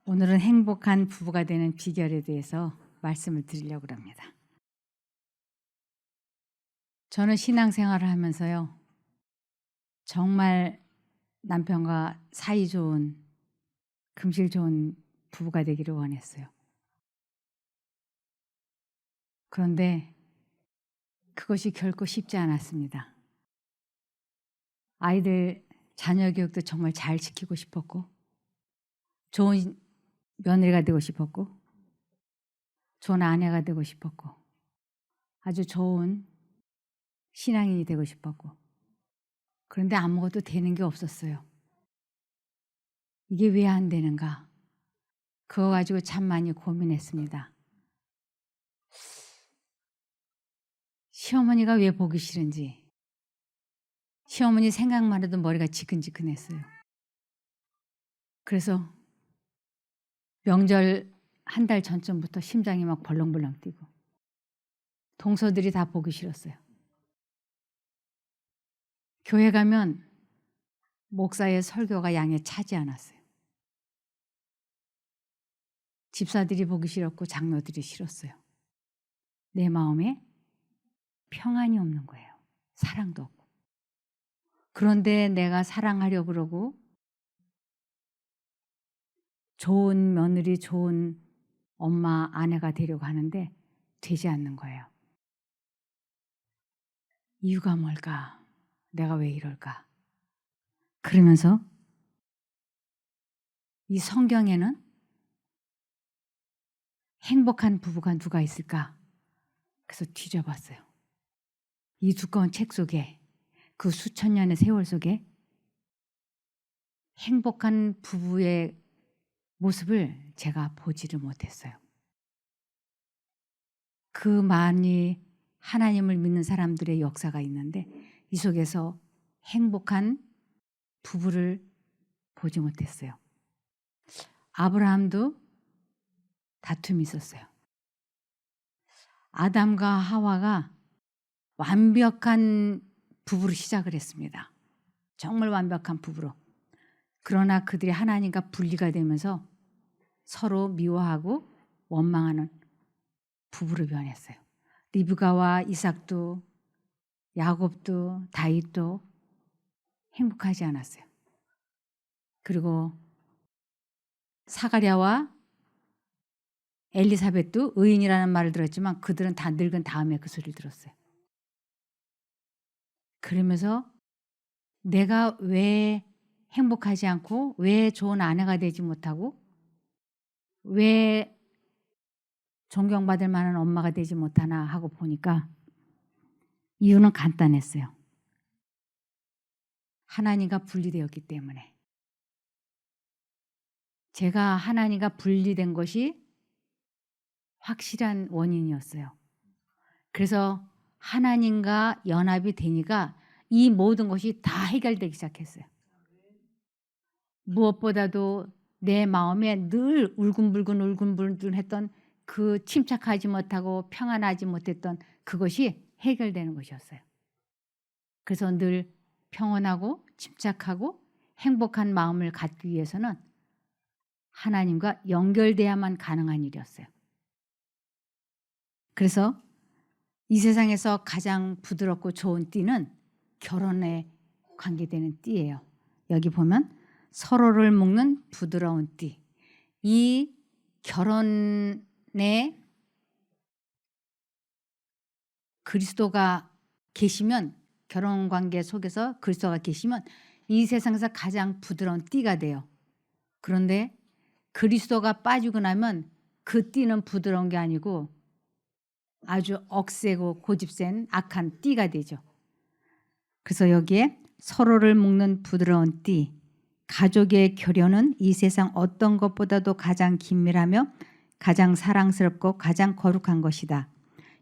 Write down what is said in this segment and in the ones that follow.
오늘은 행복한 부부가 되는 비결에 대해서 말씀을 드리려고 합니다. 저는 신앙생활을 하면서요, 정말 남편과 사이 좋은, 금실 좋은 부부가 되기를 원했어요. 그런데 그것이 결코 쉽지 않았습니다. 아이들 자녀 교육도 정말 잘 지키고 싶었고, 좋은 며느리가 되고 싶었고, 좋은 아내가 되고 싶었고, 아주 좋은 신앙인이 되고 싶었고, 그런데 아무것도 되는 게 없었어요. 이게 왜 안 되는가? 그거 가지고 참 많이 고민했습니다. 시어머니가 왜 보기 싫은지, 시어머니 생각만 해도 머리가 지근지근했어요. 그래서 명절 한 달 전쯤부터 심장이 막 벌렁벌렁 뛰고, 동서들이 다 보기 싫었어요. 교회 가면 목사의 설교가 양에 차지 않았어요. 집사들이 보기 싫었고 장로들이 싫었어요. 내 마음에 평안이 없는 거예요. 사랑도 없고. 그런데 내가 사랑하려고 그러고 좋은 며느리, 좋은 엄마, 아내가 되려고 하는데 되지 않는 거예요. 이유가 뭘까? 내가 왜 이럴까? 그러면서 이 성경에는 행복한 부부가 누가 있을까? 그래서 뒤져봤어요. 이 두꺼운 책 속에, 그 수천 년의 세월 속에 행복한 부부의 모습을 제가 보지를 못했어요. 그 많이 하나님을 믿는 사람들의 역사가 있는데 이 속에서 행복한 부부를 보지 못했어요. 아브라함도 다툼이 있었어요. 아담과 하와가 완벽한 부부로 시작을 했습니다. 정말 완벽한 부부로. 그러나 그들이 하나님과 분리가 되면서 서로 미워하고 원망하는 부부로 변했어요. 리브가와 이삭도, 야곱도, 다윗도 행복하지 않았어요. 그리고 사가랴와 엘리사벳도 의인이라는 말을 들었지만 그들은 다 늙은 다음에 그 소리를 들었어요. 그러면서 내가 왜 행복하지 않고 왜 좋은 아내가 되지 못하고 왜 존경받을 만한 엄마가 되지 못하나 하고 보니까 이유는 간단했어요. 하나님과 분리되었기 때문에. 제가 하나님과 분리된 것이 확실한 원인이었어요. 그래서 하나님과 연합이 되니까 이 모든 것이 다 해결되기 시작했어요. 무엇보다도 내 마음에 늘 울근불근 했던 그 침착하지 못하고 평안하지 못했던 그것이 해결되는 것이었어요. 그래서 늘 평온하고 침착하고 행복한 마음을 갖기 위해서는 하나님과 연결돼야만 가능한 일이었어요. 그래서 이 세상에서 가장 부드럽고 좋은 띠는 결혼에 관계되는 띠예요. 여기 보면 서로를 묶는 부드러운 띠. 이 결혼에 그리스도가 계시면, 결혼 관계 속에서 그리스도가 계시면 이 세상에서 가장 부드러운 띠가 돼요. 그런데 그리스도가 빠지고 나면 그 띠는 부드러운 게 아니고 아주 억세고 고집센 악한 띠가 되죠. 그래서 여기에 서로를 묶는 부드러운 띠, 가족의 결연은 이 세상 어떤 것보다도 가장 긴밀하며 가장 사랑스럽고 가장 거룩한 것이다.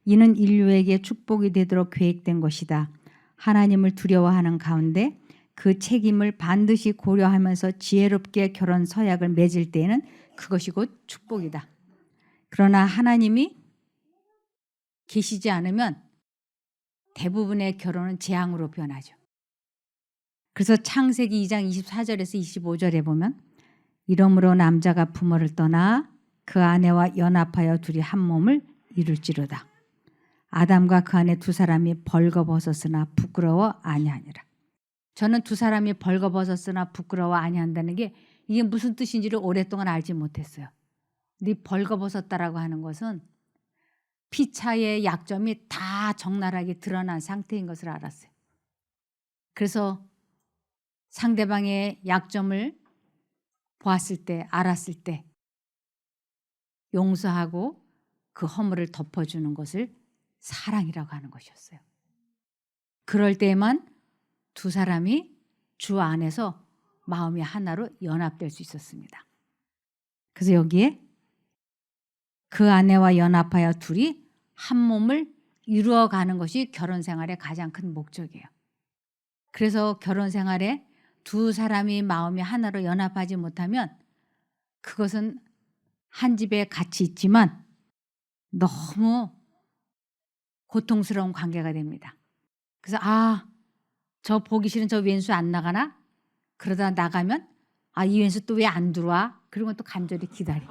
이는 인류에게 축복이 되도록 계획된 것이다. 하나님을 두려워하는 가운데 그 책임을 반드시 고려하면서 지혜롭게 결혼 서약을 맺을 때에는 그것이 곧 축복이다. 그러나 하나님이 계시지 않으면 대부분의 결혼은 재앙으로 변하죠. 그래서 창세기 2장 24절에서 25절에 보면 이러므로 남자가 부모를 떠나 그 아내와 연합하여 둘이 한 몸을 이룰지로다. 아담과 그 아내 두 사람이 벌거벗었으나 부끄러워 아니하니라. 저는 두 사람이 벌거벗었으나 부끄러워 아니한다는 게 이게 무슨 뜻인지를 오랫동안 알지 못했어요. 근데 벌거벗었다라고 하는 것은 피차의 약점이 다 적나라하게 드러난 상태인 것을 알았어요. 그래서 상대방의 약점을 보았을 때, 알았을 때 용서하고 그 허물을 덮어주는 것을 사랑이라고 하는 것이었어요. 그럴 때에만 두 사람이 주 안에서 마음이 하나로 연합될 수 있었습니다. 그래서 여기에 그 아내와 연합하여 둘이 한 몸을 이루어가는 것이 결혼 생활의 가장 큰 목적이에요. 그래서 결혼 생활에 두 사람이 마음이 하나로 연합하지 못하면 그것은 한 집에 같이 있지만 너무 고통스러운 관계가 됩니다. 그래서 저 보기 싫은 저 왼수 안 나가나? 그러다 나가면 이 왼수 또 왜 안 들어와? 그러면 또 간절히 기다려.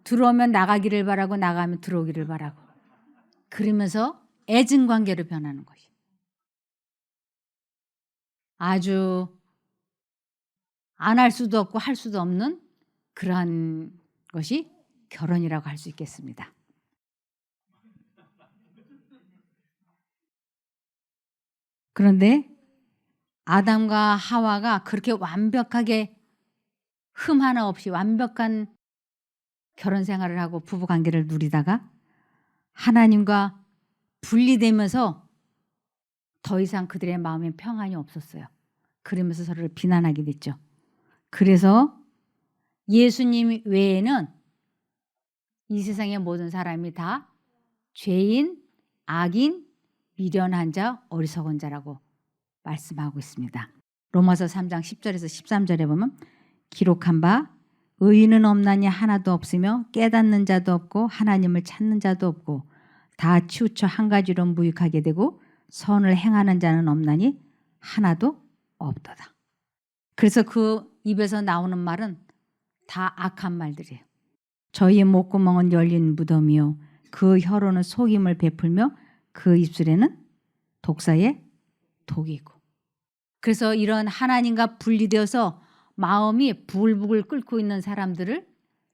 들어오면 나가기를 바라고 나가면 들어오기를 바라고. 그러면서 애증 관계로 변하는 것이. 아주 안 할 수도 없고 할 수도 없는 그러한 것이 결혼이라고 할 수 있겠습니다. 그런데 아담과 하와가 그렇게 완벽하게 흠 하나 없이 완벽한 결혼 생활을 하고 부부 관계를 누리다가 하나님과 분리되면서 더 이상 그들의 마음에 평안이 없었어요. 그러면서 서로를 비난하게 됐죠. 그래서 예수님 외에는 이 세상의 모든 사람이 다 죄인, 악인, 미련한 자, 어리석은 자라고 말씀하고 있습니다. 로마서 3장 10절에서 13절에 보면 기록한 바 의인은 없나니 하나도 없으며 깨닫는 자도 없고 하나님을 찾는 자도 없고 다 치우쳐 한 가지로 무익하게 되고 선을 행하는 자는 없나니 하나도 없도다. 그래서 그 입에서 나오는 말은 다 악한 말들이에요. 저희의 목구멍은 열린 무덤이요 그 혀로는 속임을 베풀며 그 입술에는 독사의 독이고. 그래서 이런 하나님과 분리되어서 마음이 부글부글 끓고 있는 사람들을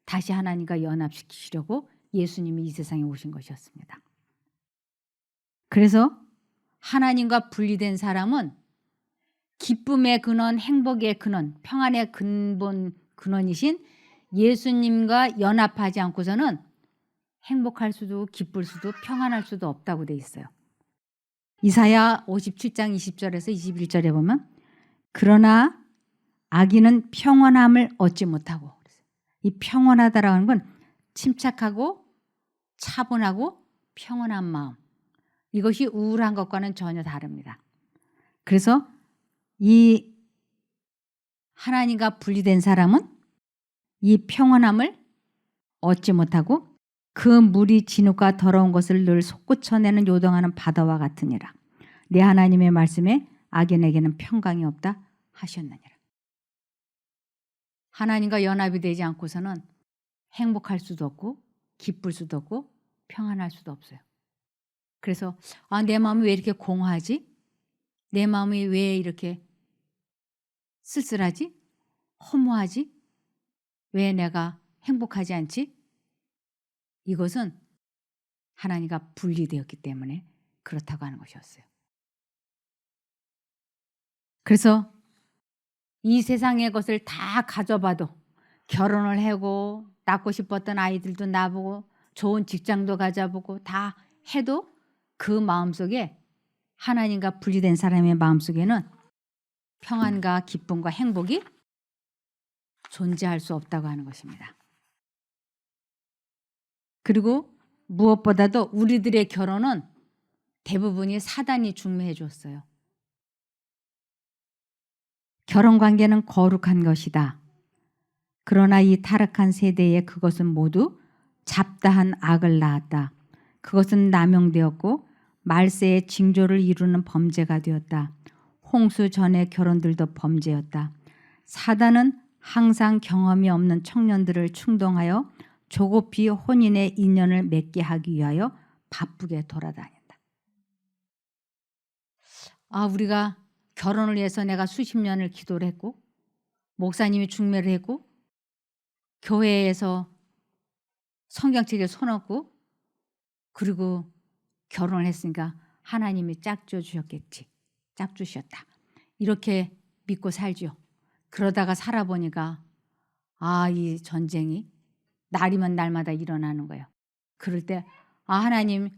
다시 하나님과 연합시키려고 예수님이 이 세상에 오신 것이었습니다. 그래서 하나님과 분리된 사람은 기쁨의 근원, 행복의 근원, 평안의 근본 근원이신 예수님과 연합하지 않고서는 행복할 수도 기쁠 수도 평안할 수도 없다고 돼 있어요. 이사야 57장 20절에서 21절에 보면 그러나 악인은 평안함을 얻지 못하고, 이 평안하다라는 건 침착하고 차분하고 평안한 마음, 이것이 우울한 것과는 전혀 다릅니다. 그래서 이 하나님과 분리된 사람은 이 평안함을 얻지 못하고 그 물이 진흙과 더러운 것을 늘 솟구쳐내는 요동하는 바다와 같으니라. 내 하나님의 말씀에 악인에게는 평강이 없다 하셨느니라. 하나님과 연합이 되지 않고서는 행복할 수도 없고 기쁠 수도 없고 평안할 수도 없어요. 그래서 내 마음이 왜 이렇게 공허하지? 내 마음이 왜 이렇게 쓸쓸하지? 허무하지? 왜 내가 행복하지 않지? 이것은 하나님과 분리되었기 때문에 그렇다고 하는 것이었어요. 그래서 이 세상의 것을 다 가져봐도 결혼을 하고 낳고 싶었던 아이들도 낳아보고 좋은 직장도 가져보고 다 해도 그 마음속에 하나님과 분리된 사람의 마음속에는 평안과 기쁨과 행복이 존재할 수 없다고 하는 것입니다. 그리고 무엇보다도 우리들의 결혼은 대부분이 사단이 중매해 줬어요. 결혼관계는 거룩한 것이다. 그러나 이 타락한 세대에 그것은 모두 잡다한 악을 낳았다. 그것은 남용되었고 말세의 징조를 이루는 범죄가 되었다. 홍수 전의 결혼들도 범죄였다. 사단은 항상 경험이 없는 청년들을 충동하여 조급히 혼인의 인연을 맺게 하기 위하여 바쁘게 돌아다닌다. 우리가 결혼을 위해서 내가 수십 년을 기도를 했고 목사님이 중매를 했고 교회에서 성경책에 손 얹고 그리고 결혼을 했으니까 하나님이 짝지어 주셨겠지. 짝주셨다. 이렇게 믿고 살죠. 그러다가 살아보니까 이 전쟁이 날이면 날마다 일어나는 거예요. 그럴 때 하나님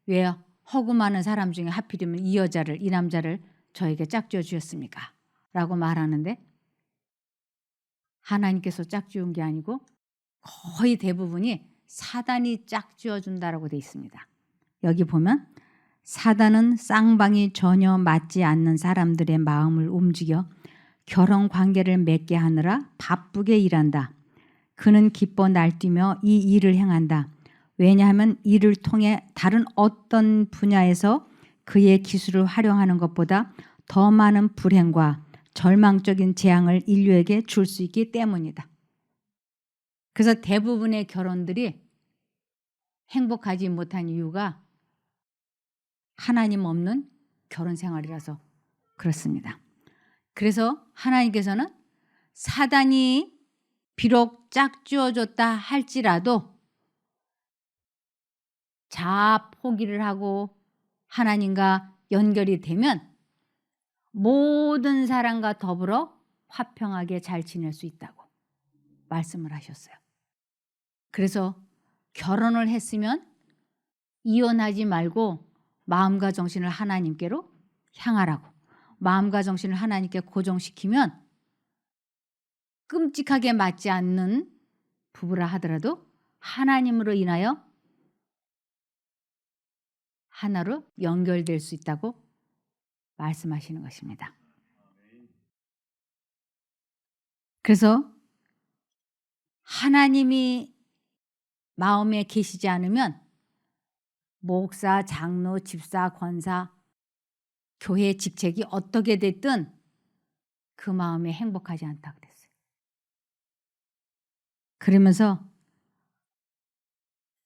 왜 허구 많은 사람 중에 하필이면 이 남자를 저에게 짝지어 주셨습니까? 라고 말하는데 하나님께서 짝지은 게 아니고 거의 대부분이 사단이 짝지어 준다라고 돼 있습니다. 여기 보면 사단은 쌍방이 전혀 맞지 않는 사람들의 마음을 움직여 결혼 관계를 맺게 하느라 바쁘게 일한다. 그는 기뻐 날뛰며 이 일을 행한다. 왜냐하면 이를 통해 다른 어떤 분야에서 그의 기술을 활용하는 것보다 더 많은 불행과 절망적인 재앙을 인류에게 줄 수 있기 때문이다. 그래서 대부분의 결혼들이 행복하지 못한 이유가 하나님 없는 결혼 생활이라서 그렇습니다. 그래서 하나님께서는 사단이 비록 짝지어줬다 할지라도 자아 포기를 하고 하나님과 연결이 되면 모든 사람과 더불어 화평하게 잘 지낼 수 있다고 말씀을 하셨어요. 그래서 결혼을 했으면 이혼하지 말고 마음과 정신을 하나님께로 향하라고. 마음과 정신을 하나님께 고정시키면 끔찍하게 맞지 않는 부부라 하더라도 하나님으로 인하여 하나로 연결될 수 있다고 말씀하시는 것입니다. 그래서 하나님이 마음에 계시지 않으면 목사, 장로, 집사, 권사, 교회 직책이 어떻게 됐든 그 마음에 행복하지 않다 그랬어요. 그러면서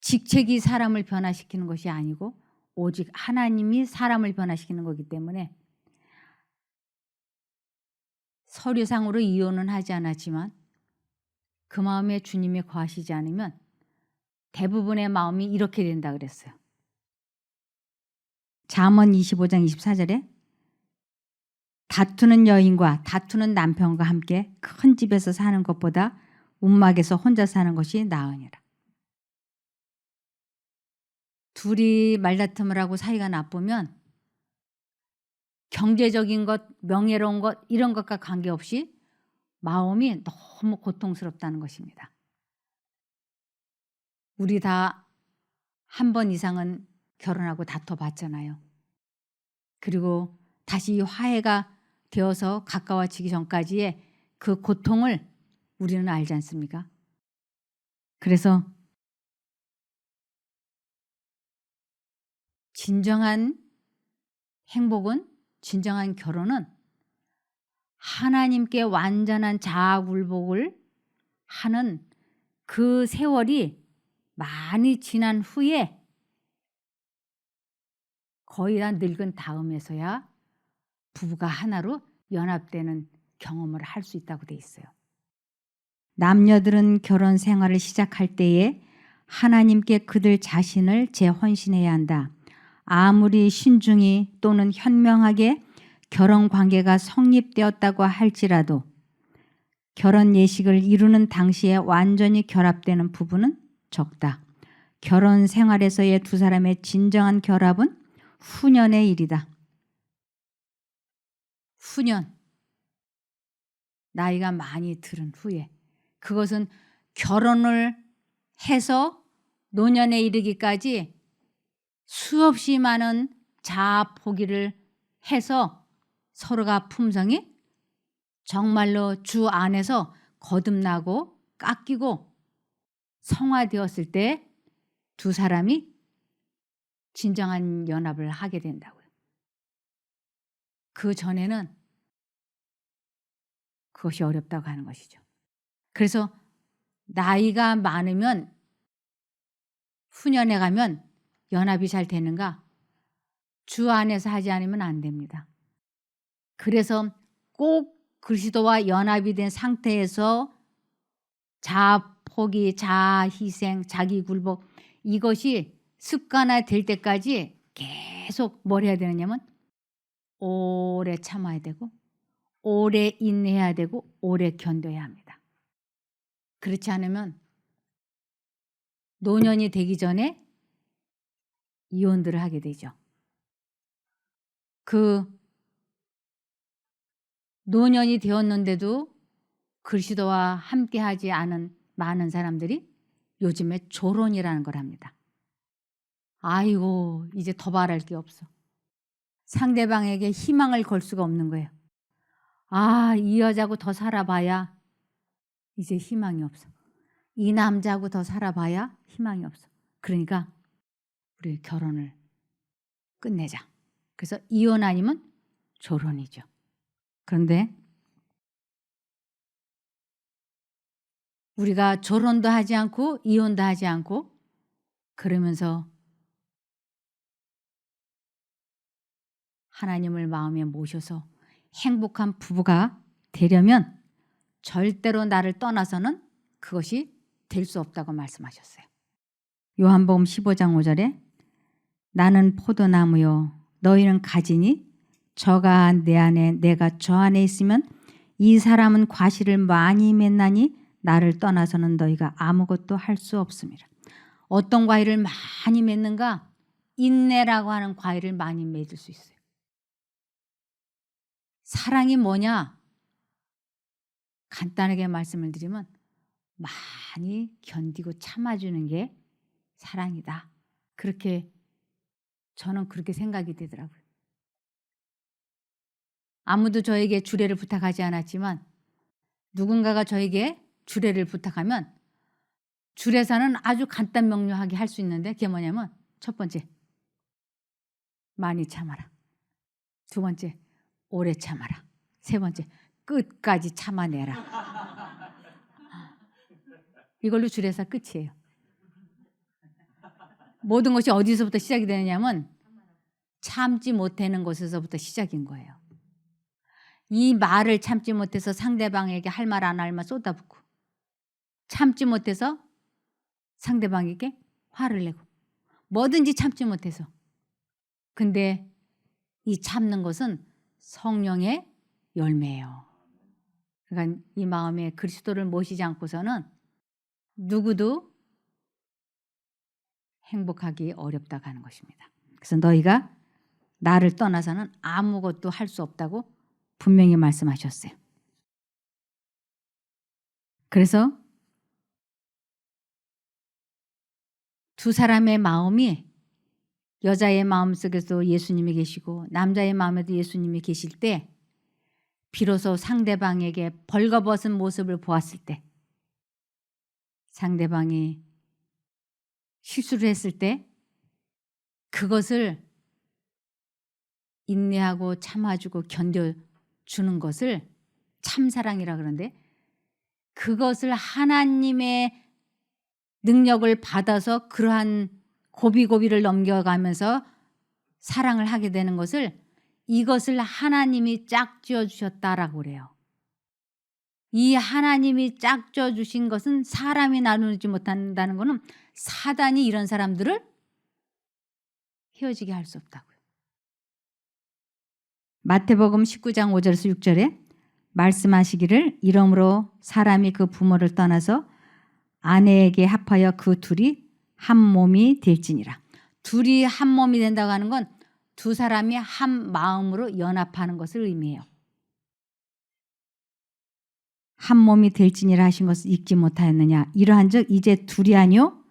직책이 사람을 변화시키는 것이 아니고 오직 하나님이 사람을 변화시키는 거기 때문에 서류상으로 이혼은 하지 않았지만 그 마음에 주님이 거하시지 않으면 대부분의 마음이 이렇게 된다 그랬어요. 잠언 25장 24절에 다투는 여인과 다투는 남편과 함께 큰 집에서 사는 것보다 움막에서 혼자 사는 것이 나으니라. 둘이 말다툼을 하고 사이가 나쁘면 경제적인 것, 명예로운 것 이런 것과 관계없이 마음이 너무 고통스럽다는 것입니다. 우리 다 한 번 이상은 결혼하고 다퉈봤잖아요. 그리고 다시 화해가 되어서 가까워지기 전까지의 그 고통을 우리는 알지 않습니까? 그래서 진정한 행복은, 진정한 결혼은 하나님께 완전한 자아굴복을 하는 그 세월이 많이 지난 후에 거의 다 늙은 다음에서야 부부가 하나로 연합되는 경험을 할 수 있다고 돼 있어요. 남녀들은 결혼 생활을 시작할 때에 하나님께 그들 자신을 재헌신해야 한다. 아무리 신중히 또는 현명하게 결혼 관계가 성립되었다고 할지라도 결혼 예식을 이루는 당시에 완전히 결합되는 부부는 적다. 결혼 생활에서의 두 사람의 진정한 결합은 후년의 일이다. 후년, 나이가 많이 들은 후에. 그것은 결혼을 해서 노년에 이르기까지 수없이 많은 자아 포기를 해서 서로가 품성이 정말로 주 안에서 거듭나고 깎이고 성화되었을 때 두 사람이 진정한 연합을 하게 된다고요. 그 전에는 그것이 어렵다고 하는 것이죠. 그래서 나이가 많으면 후년에 가면 연합이 잘 되는가? 주 안에서 하지 않으면 안 됩니다. 그래서 꼭 그리스도와 연합이 된 상태에서 자아 포기, 자아 희생, 자기 굴복 이것이 습관화 될 때까지 계속 뭘 해야 되느냐면 오래 참아야 되고 오래 인내해야 되고 오래 견뎌야 합니다. 그렇지 않으면 노년이 되기 전에 이혼들을 하게 되죠. 그 노년이 되었는데도 그리스도와 함께하지 않은 많은 사람들이 요즘에 조론이라는 걸 합니다. 아이고 이제 더 바랄 게 없어. 상대방에게 희망을 걸 수가 없는 거예요. 아, 이 여자하고 더 살아봐야 이제 희망이 없어. 이 남자하고 더 살아봐야 희망이 없어. 그러니까 우리 결혼을 끝내자. 그래서 이혼 아니면 조론이죠. 그런데 우리가 조론도 하지 않고 이혼도 하지 않고 그러면서 하나님을 마음에 모셔서 행복한 부부가 되려면 절대로 나를 떠나서는 그것이 될 수 없다고 말씀하셨어요. 요한복음 15장 5절에 나는 포도나무요 너희는 가지니 저가 내 안에 내가 저 안에 있으면 이 사람은 과실을 많이 맺나니 나를 떠나서는 너희가 아무것도 할 수 없습니다. 어떤 과일을 많이 맺는가? 인내라고 하는 과일을 많이 맺을 수 있어요. 사랑이 뭐냐? 간단하게 말씀을 드리면 많이 견디고 참아주는 게 사랑이다. 그렇게 저는 그렇게 생각이 되더라고요. 아무도 저에게 주례를 부탁하지 않았지만 누군가가 저에게 주례를 부탁하면 주례사는 아주 간단 명료하게 할 수 있는데 그게 뭐냐면 첫 번째, 많이 참아라. 두 번째, 오래 참아라. 세 번째, 끝까지 참아내라. 이걸로 주례사 끝이에요. 모든 것이 어디서부터 시작이 되느냐면 참지 못하는 것에서부터 시작인 거예요. 이 말을 참지 못해서 상대방에게 할 말 안 할 말 쏟아붓고 참지 못해서 상대방에게 화를 내고 뭐든지 참지 못해서 근데 이 참는 것은 성령의 열매예요. 그러니까 이 마음에 그리스도를 모시지 않고서는 누구도 행복하기 어렵다고 하는 것입니다. 그래서 너희가 나를 떠나서는 아무것도 할 수 없다고 분명히 말씀하셨어요. 그래서 두 사람의 마음이 여자의 마음속에도 예수님이 계시고 남자의 마음에도 예수님이 계실 때 비로소 상대방에게 벌거벗은 모습을 보았을 때 상대방이 실수를 했을 때 그것을 인내하고 참아주고 견뎌주는 것을 참사랑이라 그러는데 그것을 하나님의 능력을 받아서 그러한 고비고비를 넘겨가면서 사랑을 하게 되는 것을 이것을 하나님이 짝지어 주셨다라고 그래요. 이 하나님이 짝지어 주신 것은 사람이 나누지 못한다는 것은 사단이 이런 사람들을 헤어지게 할 수 없다고요. 마태복음 19장 5절에서 6절에 말씀하시기를 이러므로 사람이 그 부모를 떠나서 아내에게 합하여 그 둘이 한 몸이 될지니라. 둘이 한 몸이 된다고 하는 건 두 사람이 한 마음으로 연합하는 것을 의미해요. 한 몸이 될지니라 하신 것을 잊지 못하였느냐. 이러한즉 이제 둘이 아니요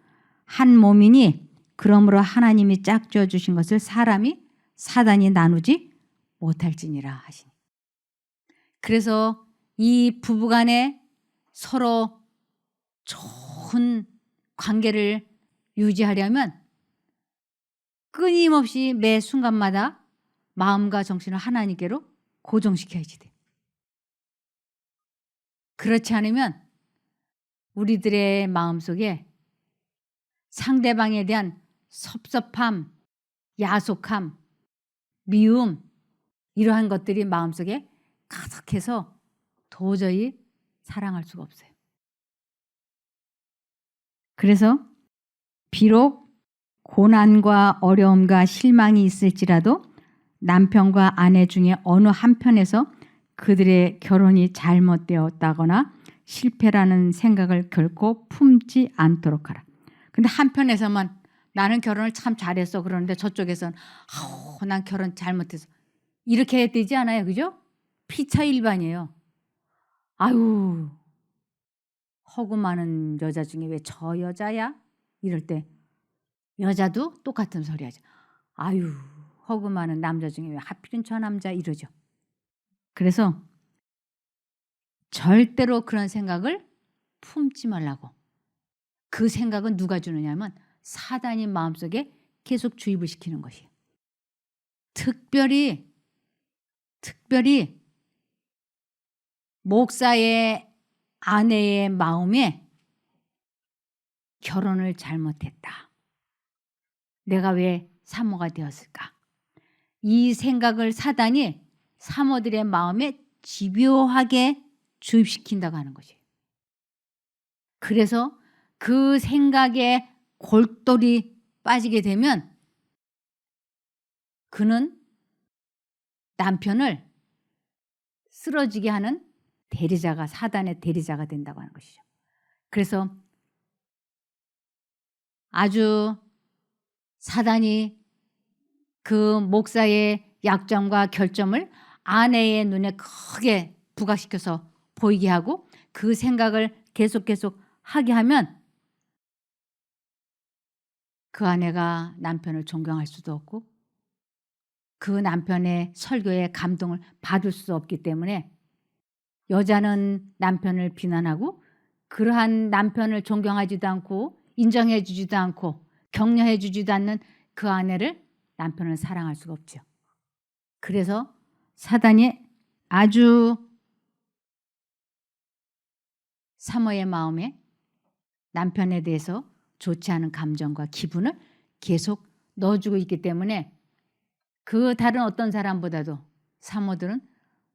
한 몸이니 그러므로 하나님이 짝지어 주신 것을 사단이 나누지 못할지니라 하시니. 그래서 이 부부간에 서로 좋은 관계를 유지하려면 끊임없이 매 순간마다 마음과 정신을 하나님께로 고정시켜야지 돼. 그렇지 않으면 우리들의 마음속에 상대방에 대한 섭섭함, 야속함, 미움 이러한 것들이 마음속에 가득해서 도저히 사랑할 수가 없어요. 그래서 비록 고난과 어려움과 실망이 있을지라도 남편과 아내 중에 어느 한편에서 그들의 결혼이 잘못되었다거나 실패라는 생각을 결코 품지 않도록 하라. 근데 한편에서만 나는 결혼을 참 잘했어 그러는데 저쪽에서는 아우 난 결혼 잘못해서 이렇게 해야 되지 않아요, 그죠? 피차일반이에요. 아유 허구 많은 여자 중에 왜 저 여자야? 이럴 때 여자도 똑같은 소리 하죠. 아유 허구 많은 남자 중에 왜 하필은 저 남자 이러죠. 그래서 절대로 그런 생각을 품지 말라고. 그 생각은 누가 주느냐면 사단이 마음속에 계속 주입을 시키는 것이에요. 특별히 목사의 아내의 마음에 결혼을 잘못했다. 내가 왜 사모가 되었을까? 이 생각을 사단이 사모들의 마음에 집요하게 주입시킨다고 하는 것이에요. 그래서 그 생각에 골똘히 빠지게 되면 그는 남편을 쓰러지게 하는 대리자가 사단의 대리자가 된다고 하는 것이죠. 그래서 아주 사단이 그 목사의 약점과 결점을 아내의 눈에 크게 부각시켜서 보이게 하고 그 생각을 계속 하게 하면 그 아내가 남편을 존경할 수도 없고 그 남편의 설교에 감동을 받을 수 없기 때문에 여자는 남편을 비난하고 그러한 남편을 존경하지도 않고 인정해 주지도 않고 격려해 주지도 않는 그 아내를 남편을 사랑할 수가 없죠. 그래서 사단이 아주 사모의 마음에 남편에 대해서 좋지 않은 감정과 기분을 계속 넣어주고 있기 때문에 그 다른 어떤 사람보다도 사모들은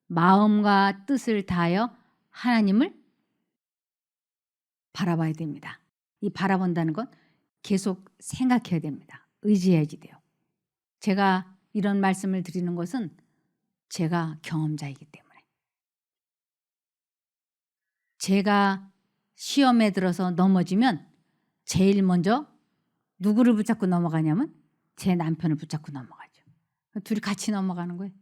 마음과 뜻을 다하여 하나님을 바라봐야 됩니다. 이 바라본다는 건 계속 생각해야 됩니다. 의지해야지 돼요. 제가 이런 말씀을 드리는 것은 제가 경험자이기 때문에. 제가 시험에 들어서 넘어지면 제일 먼저 누구를 붙잡고 넘어가냐면 제 남편을 붙잡고 넘어가죠. 둘이 같이 넘어가는 거예요.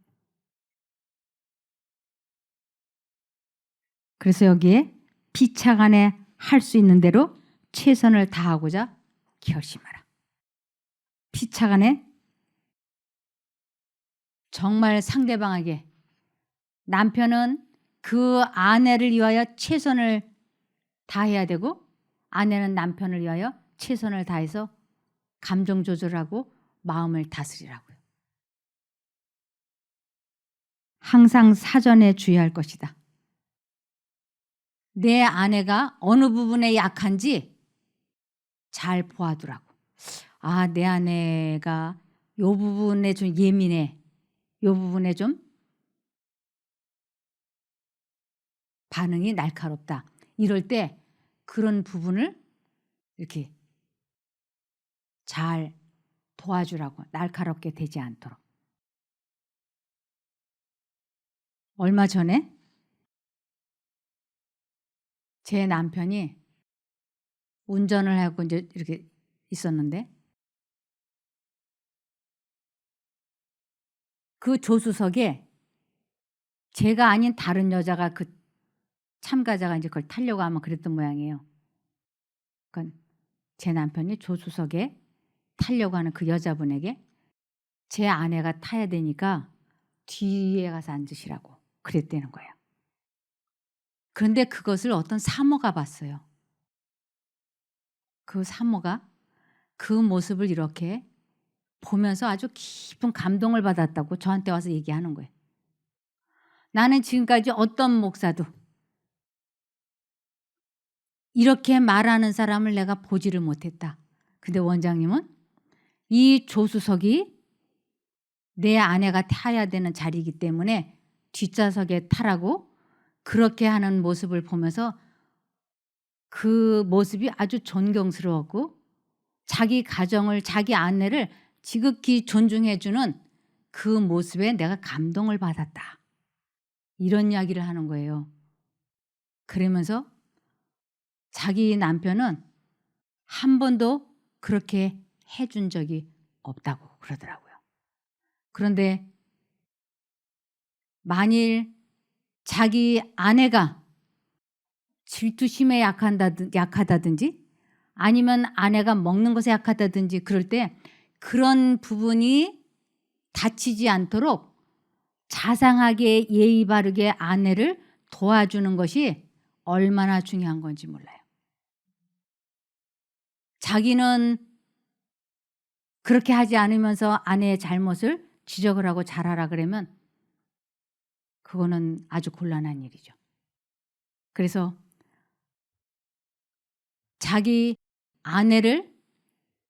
그래서 여기에 피차간에 할 수 있는 대로 최선을 다하고자 결심하라. 피차간에 정말 상대방에게 남편은 그 아내를 위하여 최선을 다해야 되고 아내는 남편을 위하여 최선을 다해서 감정 조절하고 마음을 다스리라고요. 항상 사전에 주의할 것이다. 내 아내가 어느 부분에 약한지 잘 보아두라고. 아, 내 아내가 요 부분에 좀 예민해. 요 부분에 좀 반응이 날카롭다. 이럴 때 그런 부분을 이렇게 잘 도와주라고. 날카롭게 되지 않도록. 얼마 전에 제 남편이 운전을 하고 이제 이렇게 있었는데 그 조수석에 제가 아닌 다른 여자가 그 참가자가 이제 그걸 타려고 하면 그랬던 모양이에요. 그러니까 제 남편이 조수석에 타려고 하는 그 여자분에게 제 아내가 타야 되니까 뒤에 가서 앉으시라고 그랬다는 거예요. 그런데 그것을 어떤 사모가 봤어요. 그 사모가 그 모습을 이렇게 보면서 아주 깊은 감동을 받았다고 저한테 와서 얘기하는 거예요. 나는 지금까지 어떤 목사도 이렇게 말하는 사람을 내가 보지를 못했다. 근데 원장님은 이 조수석이 내 아내가 타야 되는 자리이기 때문에 뒷좌석에 타라고 그렇게 하는 모습을 보면서 그 모습이 아주 존경스러웠고 자기 가정을 자기 아내를 지극히 존중해 주는 그 모습에 내가 감동을 받았다. 이런 이야기를 하는 거예요. 그러면서 자기 남편은 한 번도 그렇게 해준 적이 없다고 그러더라고요. 그런데 만일 자기 아내가 질투심에 약하다든지 아니면 아내가 먹는 것에 약하다든지 그럴 때 그런 부분이 다치지 않도록 자상하게 예의 바르게 아내를 도와주는 것이 얼마나 중요한 건지 몰라요. 자기는 그렇게 하지 않으면서 아내의 잘못을 지적을 하고 잘하라 그러면 그거는 아주 곤란한 일이죠. 그래서 자기 아내를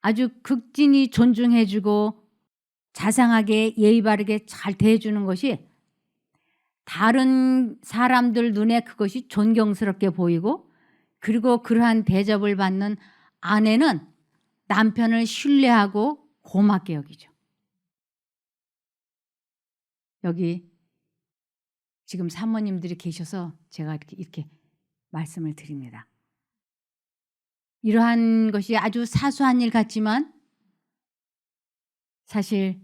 아주 극진히 존중해 주고 자상하게 예의 바르게 잘 대해주는 것이 다른 사람들 눈에 그것이 존경스럽게 보이고 그리고 그러한 대접을 받는 아내는 남편을 신뢰하고 고맙게 여기죠. 여기 지금 사모님들이 계셔서 제가 이렇게 말씀을 드립니다. 이러한 것이 아주 사소한 일 같지만 사실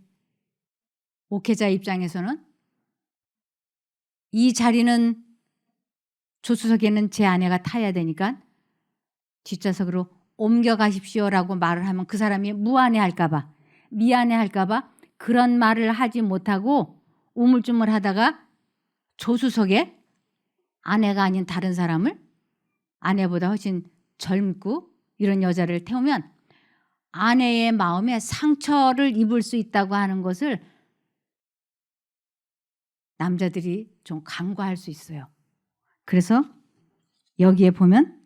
목회자 입장에서는 이 자리는 조수석에는 제 아내가 타야 되니까 뒷좌석으로 옮겨가십시오라고 말을 하면 그 사람이 무안해할까 봐 미안해할까 봐 그런 말을 하지 못하고 우물쭈물하다가 조수석에 아내가 아닌 다른 사람을 아내보다 훨씬 젊고 이런 여자를 태우면 아내의 마음에 상처를 입을 수 있다고 하는 것을 남자들이 좀 간과할 수 있어요. 그래서 여기에 보면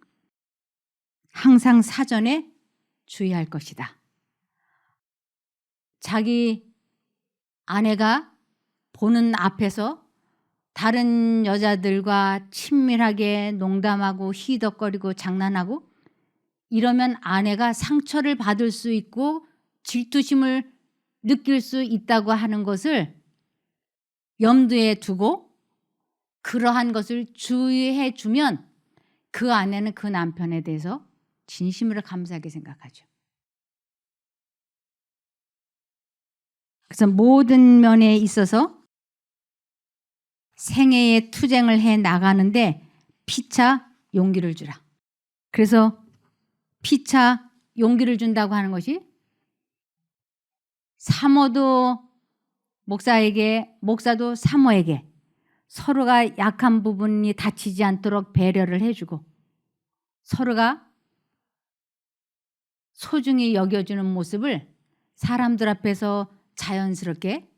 항상 사전에 주의할 것이다. 자기 아내가 보는 앞에서 다른 여자들과 친밀하게 농담하고 희덕거리고 장난하고 이러면 아내가 상처를 받을 수 있고 질투심을 느낄 수 있다고 하는 것을 염두에 두고 그러한 것을 주의해 주면 그 아내는 그 남편에 대해서 진심으로 감사하게 생각하죠. 그래서 모든 면에 있어서 생애의 투쟁을 해 나가는데 피차 용기를 주라. 그래서 피차 용기를 준다고 하는 것이 사모도 목사에게 목사도 사모에게 서로가 약한 부분이 다치지 않도록 배려를 해주고 서로가 소중히 여겨주는 모습을 사람들 앞에서 자연스럽게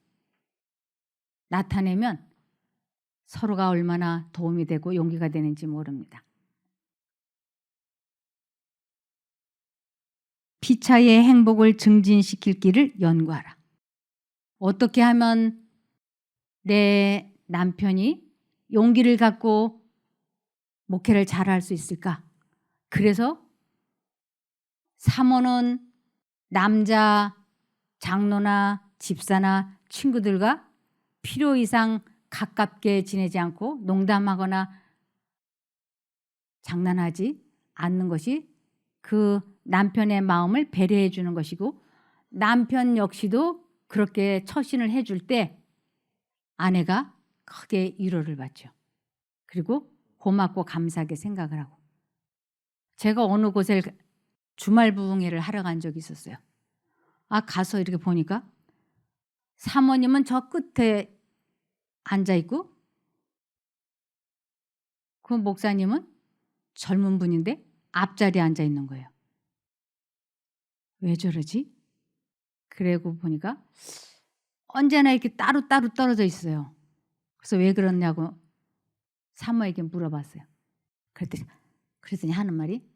나타내면 서로가 얼마나 도움이 되고 용기가 되는지 모릅니다. 피차의 행복을 증진시킬 길을 연구하라. 어떻게 하면 내 남편이 용기를 갖고 목회를 잘할 수 있을까? 그래서 사모는 남자 장로나 집사나 친구들과 필요 이상 가깝게 지내지 않고 농담하거나 장난하지 않는 것이 그 남편의 마음을 배려해 주는 것이고 남편 역시도 그렇게 처신을 해줄 때 아내가 크게 위로를 받죠. 그리고 고맙고 감사하게 생각을 하고 제가 어느 곳에 주말 부흥회를 하러 간 적이 있었어요. 가서 이렇게 보니까 사모님은 저 끝에 앉아있고 그 목사님은 젊은 분인데 앞자리에 앉아있는 거예요. 왜 저러지? 그러고 보니까 언제나 이렇게 따로따로 떨어져 있어요. 그래서 왜 그러냐고 사모에게 물어봤어요. 그랬더니 그랬더니 하는 말이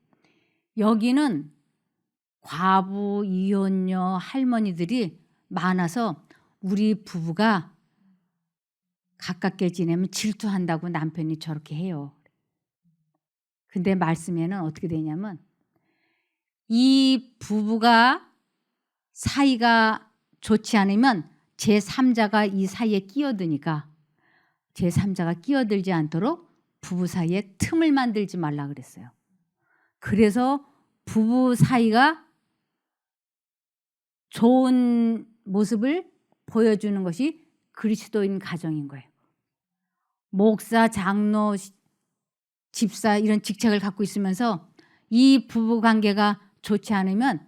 여기는 과부, 이혼녀, 할머니들이 많아서 우리 부부가 가깝게 지내면 질투한다고 남편이 저렇게 해요. 근데 말씀에는 어떻게 되냐면 이 부부가 사이가 좋지 않으면 제3자가 이 사이에 끼어드니까 제3자가 끼어들지 않도록 부부 사이에 틈을 만들지 말라 그랬어요. 그래서 부부 사이가 좋은 모습을 보여주는 것이 그리스도인 가정인 거예요. 목사, 장로, 집사 이런 직책을 갖고 있으면서 이 부부 관계가 좋지 않으면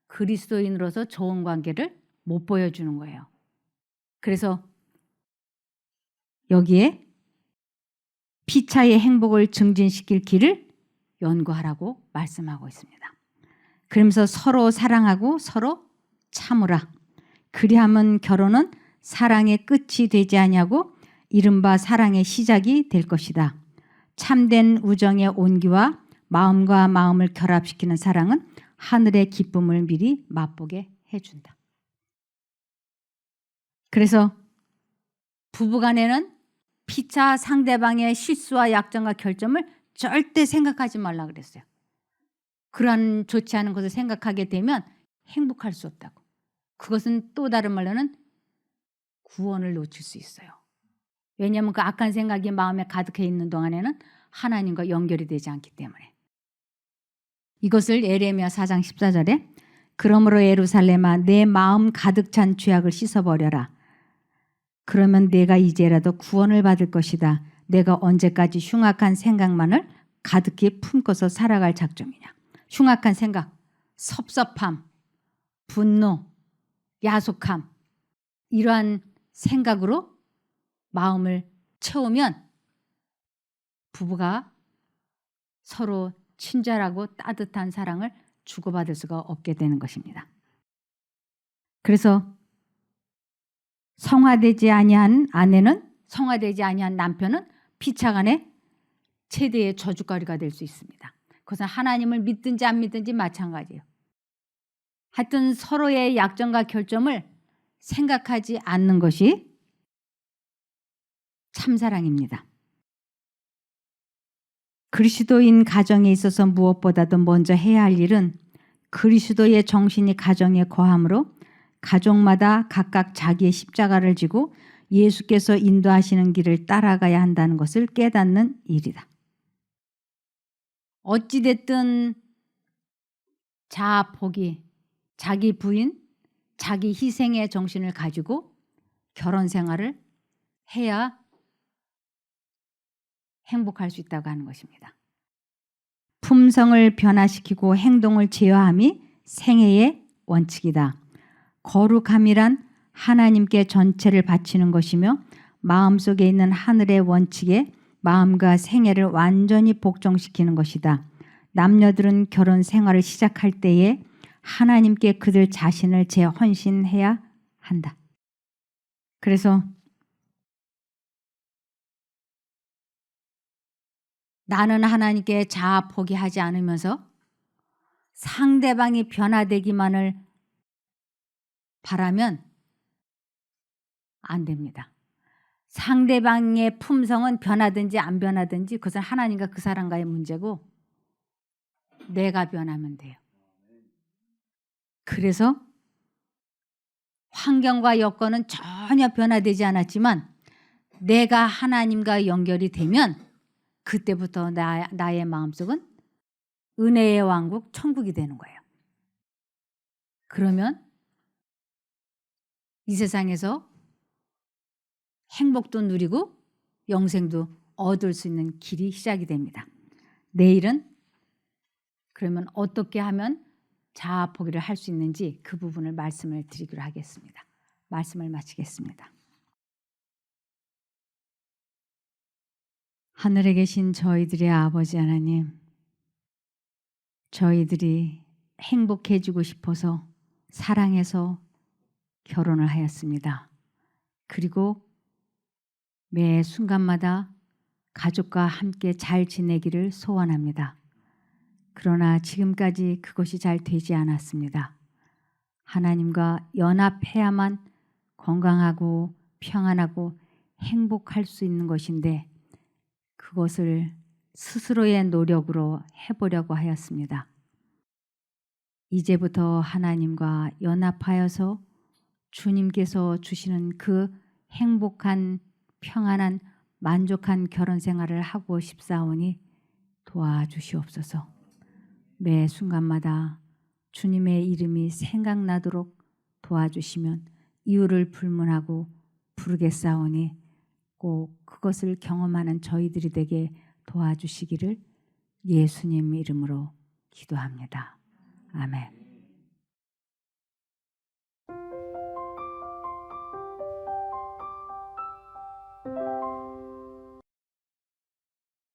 그리스도인으로서 좋은 관계를 못 보여주는 거예요. 그래서 여기에 피차의 행복을 증진시킬 길을 연구하라고 말씀하고 있습니다. 그러면서 서로 사랑하고 서로 참으라. 그리하면 결혼은 사랑의 끝이 되지 아니하고 이른바 사랑의 시작이 될 것이다. 참된 우정의 온기와 마음과 마음을 결합시키는 사랑은 하늘의 기쁨을 미리 맛보게 해준다. 그래서 부부간에는 피차 상대방의 실수와 약점과 결점을 절대 생각하지 말라 그랬어요. 그러한 좋지 않은 것을 생각하게 되면 행복할 수 없다고. 그것은 또 다른 말로는 구원을 놓칠 수 있어요. 왜냐하면 그 악한 생각이 마음에 가득해 있는 동안에는 하나님과 연결이 되지 않기 때문에. 이것을 예레미야 4장 14절에 그러므로 예루살렘아 내 마음 가득 찬 죄악을 씻어버려라. 그러면 내가 이제라도 구원을 받을 것이다. 내가 언제까지 흉악한 생각만을 가득히 품고서 살아갈 작정이냐. 흉악한 생각, 섭섭함, 분노, 야속함 이러한 생각으로 마음을 채우면 부부가 서로 친절하고 따뜻한 사랑을 주고받을 수가 없게 되는 것입니다. 그래서 성화되지 아니한 아내는 성화되지 아니한 남편은 피차간의 최대의 저주거리가 될 수 있습니다. 그것은 하나님을 믿든지 안 믿든지 마찬가지예요. 하여튼 서로의 약점과 결점을 생각하지 않는 것이 참사랑입니다. 그리스도인 가정에 있어서 무엇보다도 먼저 해야 할 일은 그리스도의 정신이 가정에 거함으로 가족마다 각각 자기의 십자가를 지고 예수께서 인도하시는 길을 따라가야 한다는 것을 깨닫는 일이다. 어찌됐든 자아 포기, 자기 부인, 자기 희생의 정신을 가지고 결혼 생활을 해야 행복할 수 있다고 하는 것입니다. 품성을 변화시키고 행동을 제어함이 생애의 원칙이다. 거룩함이란 하나님께 전체를 바치는 것이며 마음속에 있는 하늘의 원칙에 마음과 생애를 완전히 복종시키는 것이다. 남녀들은 결혼 생활을 시작할 때에 하나님께 그들 자신을 재헌신해야 한다. 그래서 나는 하나님께 자아 포기하지 않으면서 상대방이 변화되기만을 바라면 안 됩니다. 상대방의 품성은 변하든지 안 변하든지 그것은 하나님과 그 사람과의 문제고 내가 변하면 돼요. 그래서 환경과 여건은 전혀 변화되지 않았지만 내가 하나님과 연결이 되면 그때부터 나의 마음속은 은혜의 왕국 천국이 되는 거예요. 그러면 이 세상에서 행복도 누리고 영생도 얻을 수 있는 길이 시작이 됩니다. 내일은 그러면 어떻게 하면 자아 포기를 할 수 있는지 그 부분을 말씀을 드리기로 하겠습니다. 말씀을 마치겠습니다. 하늘에 계신 저희들의 아버지 하나님, 저희들이 행복해지고 싶어서 사랑해서 결혼을 하였습니다. 그리고 매 순간마다 가족과 함께 잘 지내기를 소원합니다. 그러나 지금까지 그것이 잘 되지 않았습니다. 하나님과 연합해야만 건강하고 평안하고 행복할 수 있는 것인데 그것을 스스로의 노력으로 해보려고 하였습니다. 이제부터 하나님과 연합하여서 주님께서 주시는 그 행복한 평안한 만족한 결혼 생활을 하고 싶사오니 도와주시옵소서. 매 순간마다 주님의 이름이 생각나도록 도와주시면 이유를 불문하고 부르겠사오니 꼭 그것을 경험하는 저희들이 되게 도와주시기를 예수님 이름으로 기도합니다. 아멘.